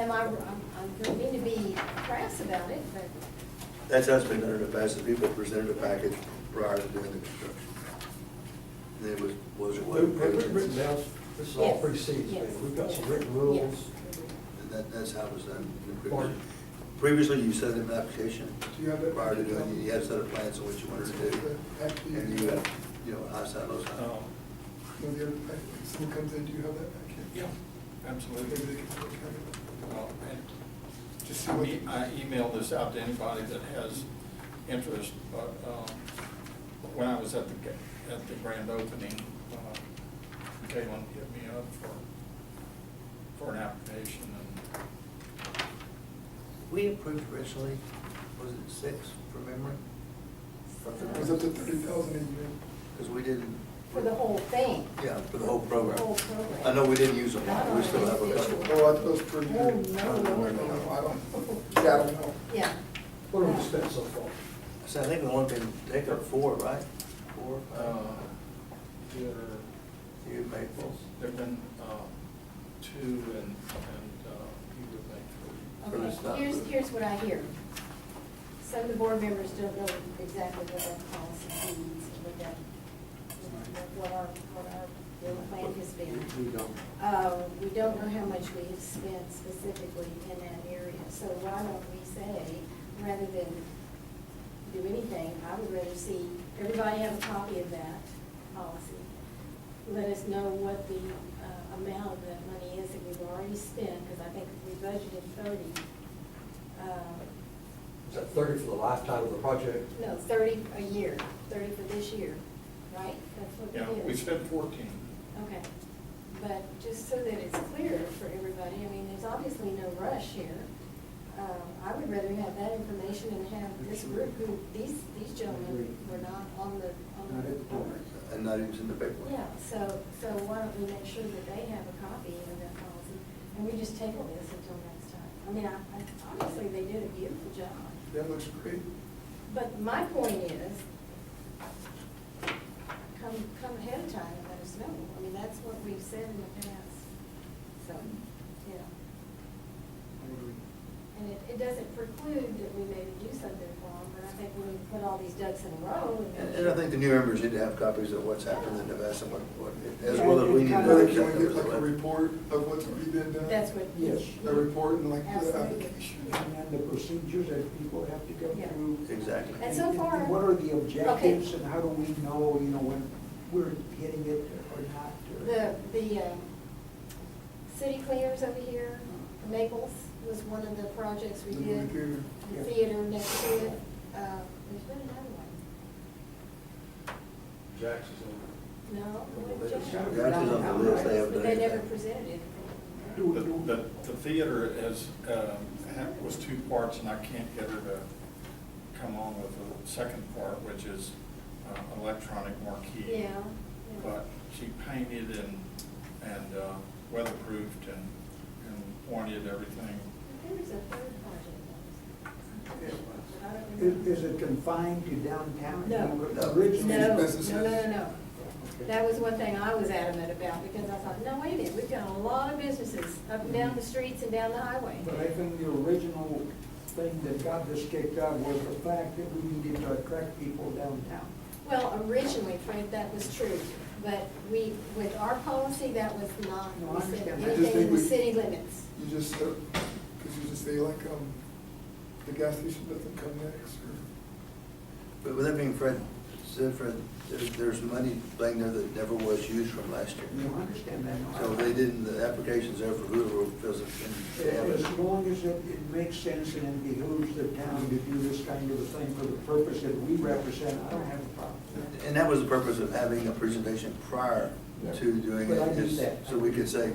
Speaker 2: I don't mean to be crass about it, but.
Speaker 1: That's how it's been done in the past, the people presented a package prior to doing the construction. And it was it what?
Speaker 9: Written down, this is all
Speaker 2: Yes,
Speaker 9: precedes,
Speaker 2: yes,
Speaker 9: we've got some
Speaker 2: yes,
Speaker 9: written rules.
Speaker 2: yes.
Speaker 1: And that's how it was done.
Speaker 9: Pardon?
Speaker 1: Previously, you set an application
Speaker 7: Do you have that?
Speaker 1: prior to doing it, you had a set of plans on what you wanted to do. And you had, you know, high side, low side.
Speaker 5: Oh,
Speaker 7: No, the other packet, when someone comes in, do you have that packet?
Speaker 5: yeah, absolutely.
Speaker 7: Maybe they can look at it.
Speaker 5: Well, and
Speaker 7: Just see what.
Speaker 5: I emailed this out to anybody that has interest, but when I was at the grand opening, Caitlin hit me up for an application, and
Speaker 1: We approved originally, was it 6 from memory?
Speaker 7: It was up to 30,000 a year.
Speaker 1: Because we didn't,
Speaker 2: For the whole thing.
Speaker 1: yeah, for the whole program.
Speaker 2: The whole program.
Speaker 1: I know we didn't use them
Speaker 2: Not
Speaker 1: all, we
Speaker 2: on
Speaker 1: still have a couple.
Speaker 2: individual.
Speaker 7: Oh, I thought it was per year.
Speaker 2: Oh, no.
Speaker 7: I don't, yeah, I don't know.
Speaker 2: Yeah.
Speaker 9: What have we spent so far?
Speaker 1: So I think the one thing, take up 4, right? 4, 5. You Maples.
Speaker 5: there've been 2, and he would make 3.
Speaker 1: For this not-
Speaker 2: Okay, here's what I hear. Some of the board members don't know exactly what that policy means, what our plan has been.
Speaker 9: We don't.
Speaker 2: We don't know how much we have spent specifically in that area. So why don't we say, rather than do anything, I would rather see everybody have a copy of that policy. Let us know what the amount of that money is that we've already spent, because I think we budgeted 30.
Speaker 9: Is that 30 for the lifetime of the project?
Speaker 2: No, 30 a year, 30 for this year, right? That's what
Speaker 5: Yeah,
Speaker 2: it
Speaker 5: we
Speaker 2: is.
Speaker 5: spent 14.
Speaker 2: Okay, but just so that it's clear for everybody, I mean, there's obviously no rush here. I would rather have that information and have this group, who, these gentlemen were not on the
Speaker 6: Not at the
Speaker 2: board.
Speaker 1: And not even in the paper.
Speaker 2: Yeah, so why don't we make sure that they have a copy of that policy, and we just table this until next time? I mean, obviously, they did a beautiful job,
Speaker 7: That looks great.
Speaker 2: but my point is, come ahead of time and let us know. I mean, that's what we've said in the past, so, yeah. And it doesn't preclude that we maybe do something for them, but I think we need to put all these ducks in a row.
Speaker 1: And I think the new members need to have copies of what's happened in the past and what, as well as we need to know.
Speaker 7: Can we get like a report of what's already been done?
Speaker 2: That's what.
Speaker 6: Yes.
Speaker 7: A report and like the
Speaker 2: Absolutely.
Speaker 7: application.
Speaker 6: And the procedures that people have to go
Speaker 2: Yeah.
Speaker 6: through.
Speaker 1: Exactly.
Speaker 2: And so far.
Speaker 6: What are the objectives and how do we know, when we're hitting it or not? or-
Speaker 2: The city cleaners over here, Maples was one of the projects we
Speaker 7: The
Speaker 2: did.
Speaker 7: movie theater.
Speaker 2: The theater next to it. There's been another one.
Speaker 9: Jackson's
Speaker 2: No.
Speaker 1: Jackson's
Speaker 2: Jack-
Speaker 1: on the list, they haven't
Speaker 2: But
Speaker 1: done
Speaker 2: they never
Speaker 1: anything.
Speaker 2: presented anything.
Speaker 5: The theater was 2 parts, and I can't get her to come on with the second part, which is electronic marquee.
Speaker 2: Yeah.
Speaker 5: But she painted and weatherproofed and pointed everything.
Speaker 2: There was a third project. But I don't remember.
Speaker 6: Is it confined to downtown?
Speaker 2: No.
Speaker 6: Originally.
Speaker 2: No,
Speaker 7: businesses.
Speaker 2: no. That was one thing I was adamant about, because I thought, no, wait a minute, we've got a lot of businesses up and down the streets and down the highway.
Speaker 6: But I think the original thing that got this kicked off was the fact that we needed to attract people downtown.
Speaker 2: Well, originally, Fred, that was true, But we, with our policy, that was not,
Speaker 6: No, I
Speaker 2: we said
Speaker 6: understand.
Speaker 7: I just
Speaker 2: anything
Speaker 7: think
Speaker 2: in the
Speaker 7: we-
Speaker 2: city limits.
Speaker 7: You just, could you just say like, the gas station doesn't come next, or?
Speaker 1: But with that being said, Fred, there's money laying there that never was used from last year.
Speaker 6: You understand that? no?
Speaker 1: So they didn't, the application's there for whoever feels it can.
Speaker 6: As long as it makes sense and it behooves the town to do this kind of a thing for the purpose that we represent, I don't have a problem.
Speaker 1: And that was the purpose of having a presentation prior to doing
Speaker 6: But I
Speaker 1: it,
Speaker 6: need
Speaker 1: is
Speaker 6: that.
Speaker 1: so we could say,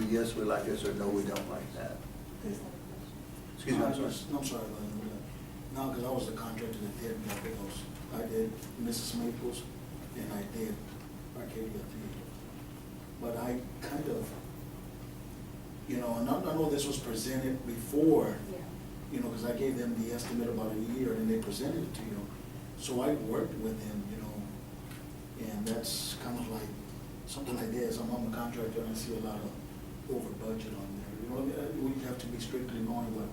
Speaker 1: yes, we like this, or no, we don't like that. Excuse me, I'm sorry.
Speaker 8: No, I'm sorry, no, because I was the contractor that did Maples. I did Mrs. Maples, and I did Arcadia Theater. But I kind of, and I know this was presented before,
Speaker 2: Yeah.
Speaker 8: because I gave them the estimate about a year, and they presented it to you. So I worked with them, and that's kind of like, something like this, I'm a contractor, and I see a lot of over budget on there. We have to be strictly knowing what.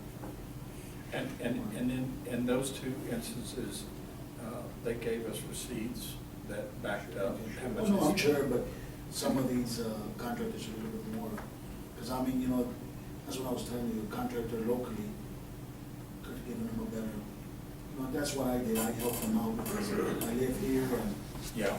Speaker 5: And then, in those two instances, they gave us receipts that backed up how much.
Speaker 8: Well, no, I'm sure, but some of these contractors are a little bit more, because I mean, that's what I was telling you, a contractor locally could have given them a better, that's what I did, I helped them out because I live here and,
Speaker 5: Yeah.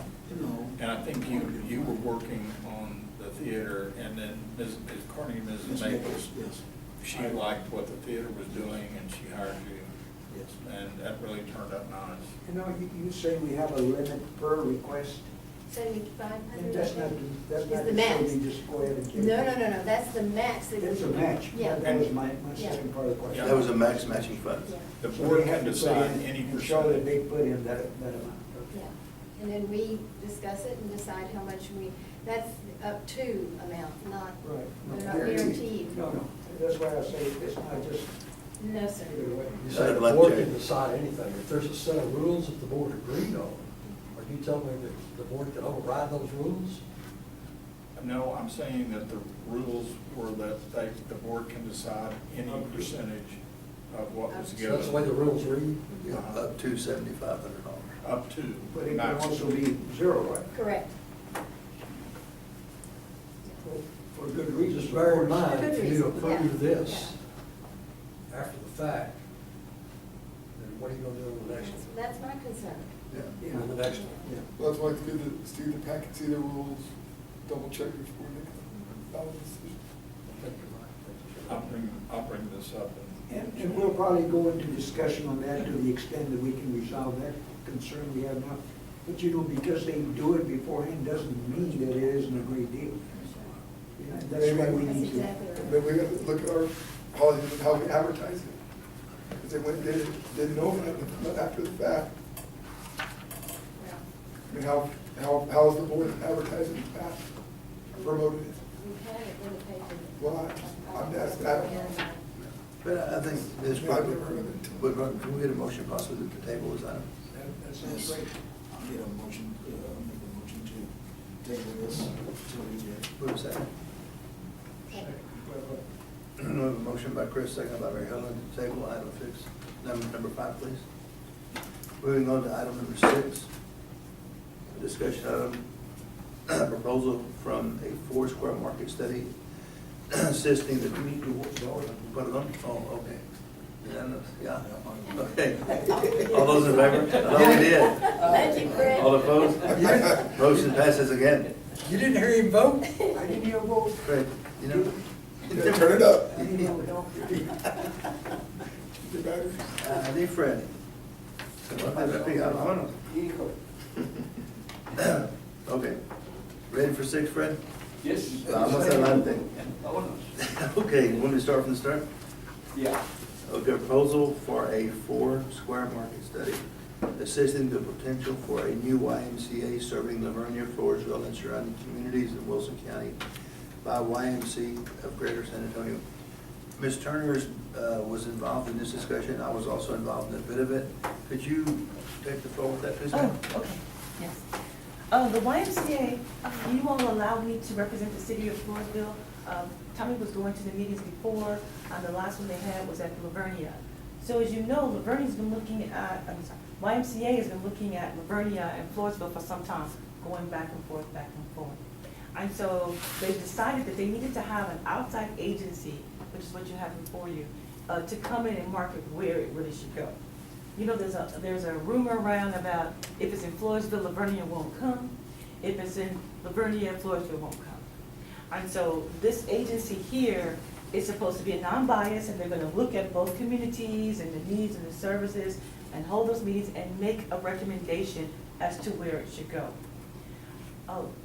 Speaker 5: And I think you were working on the theater, and then Ms.
Speaker 8: Ms.
Speaker 5: Maples,
Speaker 8: yes.
Speaker 5: she liked what the theater was doing, and she hired you.
Speaker 8: Yes.
Speaker 5: And that really turned out nice.
Speaker 6: You say we have a limit per request,
Speaker 2: 7,500?
Speaker 6: and that's not
Speaker 2: Is
Speaker 6: to
Speaker 2: the
Speaker 6: say
Speaker 2: max.
Speaker 6: we just go ahead and get it.
Speaker 2: No, that's the max. that
Speaker 6: It's a
Speaker 2: we-
Speaker 6: match.
Speaker 2: Yeah.
Speaker 6: That was my
Speaker 2: Yeah.
Speaker 6: second part of the question.
Speaker 1: That was a max matching fund.
Speaker 2: Yeah,
Speaker 5: The
Speaker 6: So
Speaker 5: board
Speaker 6: they have
Speaker 5: can
Speaker 6: to put
Speaker 5: decide
Speaker 6: in
Speaker 5: any
Speaker 6: and show that they
Speaker 5: percentage.
Speaker 6: put in that amount.
Speaker 2: yeah. And then we discuss it and decide how much that's up to amount, not,
Speaker 6: Right.
Speaker 2: they're not guaranteed.
Speaker 6: No, that's why I say it's not just
Speaker 2: No, sir.
Speaker 6: either way.
Speaker 9: You say the
Speaker 1: Like
Speaker 9: board
Speaker 1: Jay.
Speaker 9: can decide anything. If there's a set of rules that the board agreed on, are you telling me that the board can override those rules?
Speaker 5: No, I'm saying that the rules were that the board can decide any percentage of what was
Speaker 9: So
Speaker 5: given.
Speaker 9: that's the way the rules read?
Speaker 1: Yeah, up to $7,500.
Speaker 5: Up to.
Speaker 6: But it can
Speaker 5: maximum.
Speaker 6: also be zero, right?
Speaker 2: Correct.
Speaker 6: For good reason.
Speaker 9: Just bear in mind,
Speaker 2: Good
Speaker 9: if you
Speaker 2: reason,
Speaker 9: approve
Speaker 2: yeah.
Speaker 9: this after the fact, then what are you gonna do on the next one?
Speaker 2: That's my concern.
Speaker 1: Yeah.
Speaker 9: On the next one?
Speaker 6: Yeah.
Speaker 7: Well, that's why it's good to see the packet, see the rules, double check before they make a valid decision.
Speaker 9: I think you're right.
Speaker 5: I'll bring this up.
Speaker 6: And we'll probably go into discussion on that to the extent that we can resolve that concern we have now. But because they do it beforehand doesn't mean that it isn't a great deal. Yeah, that's why we
Speaker 2: That's
Speaker 6: need to.
Speaker 2: exactly right.
Speaker 7: And then we have to look at our policies and how we advertise it. Because they went, didn't know that after the fact.
Speaker 2: Yeah.
Speaker 7: I mean, how's the board advertising the past, promoted it?
Speaker 2: We've had it in the paper.
Speaker 7: Well, I'm asking, I don't know.
Speaker 1: But I think this
Speaker 7: Yeah, I've
Speaker 1: probably,
Speaker 7: never heard of it.
Speaker 1: can we get a motion possibly to table this item?
Speaker 6: That sounds great.
Speaker 8: I'll get a motion, make a motion to table this till we get.
Speaker 1: Move a second. We have a motion by Chris, second by Mary Helen, to table item number 5, please. Moving on to item number 6. Discussion item, proposal from a 4-square market study assisting the.
Speaker 6: We need to
Speaker 1: Put it on? Oh, okay. Unanimous? Yeah, okay. All those in favor? I know we did.
Speaker 2: Thank you, Fred.
Speaker 1: All opposed? Motion passes again.
Speaker 9: You didn't hear him vote?
Speaker 6: I didn't hear a vote.
Speaker 1: Craig, you know?
Speaker 7: Yeah, turn it up.
Speaker 6: I didn't hear a vote.
Speaker 7: Get better.
Speaker 1: Need Fred. Okay. Ready for 6, Fred?
Speaker 10: Yes.
Speaker 1: Vamos adelante.
Speaker 10: Vámonos.
Speaker 1: Okay, you want me to start from the start?
Speaker 10: Yeah.
Speaker 1: Okay, proposal for a 4-square market study, assessing the potential for a new YMCA serving Livonia, Floresville, and surrounding communities in Wilson County by YMC of Greater San Antonio. Ms. Turner was involved in this discussion. I was also involved in a bit of it. Could you take the floor with that, please, ma'am?
Speaker 4: Oh, okay, yes. The YMCA, you all allowed me to represent the city of Floresville. Tommy was going to the meetings before, the last one they had was at Livonia. So as you know, Lavernia's been looking at, YMCA has been looking at Lavernia and Floresville for some time, going back and forth, back and forth. And so they decided that they needed to have an outside agency, which is what you have before you, to come in and market where it really should go. You know, there's a rumor around about if it's in Floresville, Lavernia won't come. If it's in Lavernia, Floresville won't come. And so this agency here is supposed to be a non-biased, and they're gonna look at both communities and the needs and the services and hold those meetings and make a recommendation as to where it should go.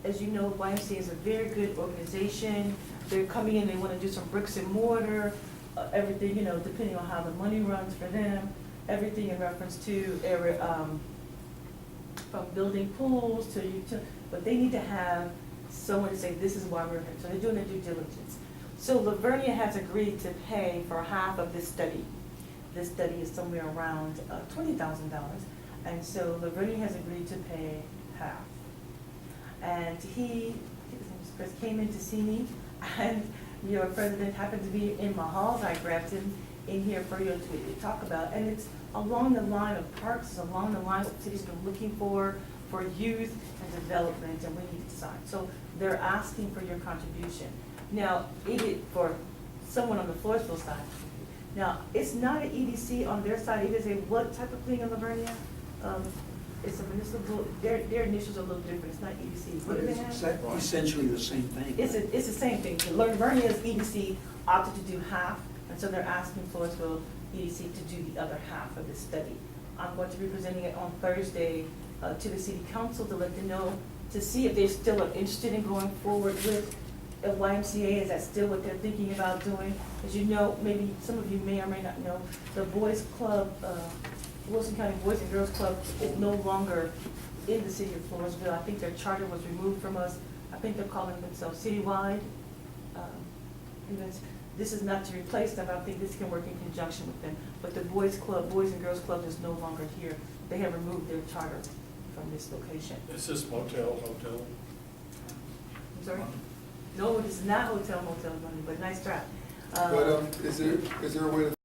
Speaker 4: As you know, YMCA is a very good organization. They're coming in, they wanna do some bricks and mortar, everything, you know, depending on how the money runs for them, everything in reference to from building pools to, but they need to have someone to say, this is why we're here. So they're doing their due diligence. So Lavernia has agreed to pay for half of this study. This study is somewhere around $20,000. And so Lavernia has agreed to pay half. And his name is Chris, came in to see me, and your president happened to be in my halls. I grabbed him in here for you to talk about. And it's along the line of parks, it's along the line of what the city's been looking for youth and development, and we need to decide. So they're asking for your contribution. Now, for someone on the Floresville side, now, it's not an EDC on their side, it is a what type of thing in Lavernia? It's a municipal, their initials are a little different, it's not EDC. What do they have?
Speaker 6: Essentially the same thing.
Speaker 4: It's the same thing. Lavernia's EDC opted to do half, and so they're asking Floresville EDC to do the other half of this study. I'm going to be presenting it on Thursday to the city council to let them know, to see if they're still interested in going forward with YMCA. Is that still what they're thinking about doing? As you know, maybe some of you may or may not know, the boys club, Wilson County Boys and Girls Club is no longer in the city of Floresville. I think their charter was removed from us. I think they're calling themselves citywide. This is not to replace them. I think this can work in conjunction with them. But the Boys and Girls Club is no longer here. They have removed their charter from this location.
Speaker 5: Is this motel, hotel?
Speaker 4: I'm sorry? No, it is not hotel, motel, money, but nice try.
Speaker 7: But, is there a way to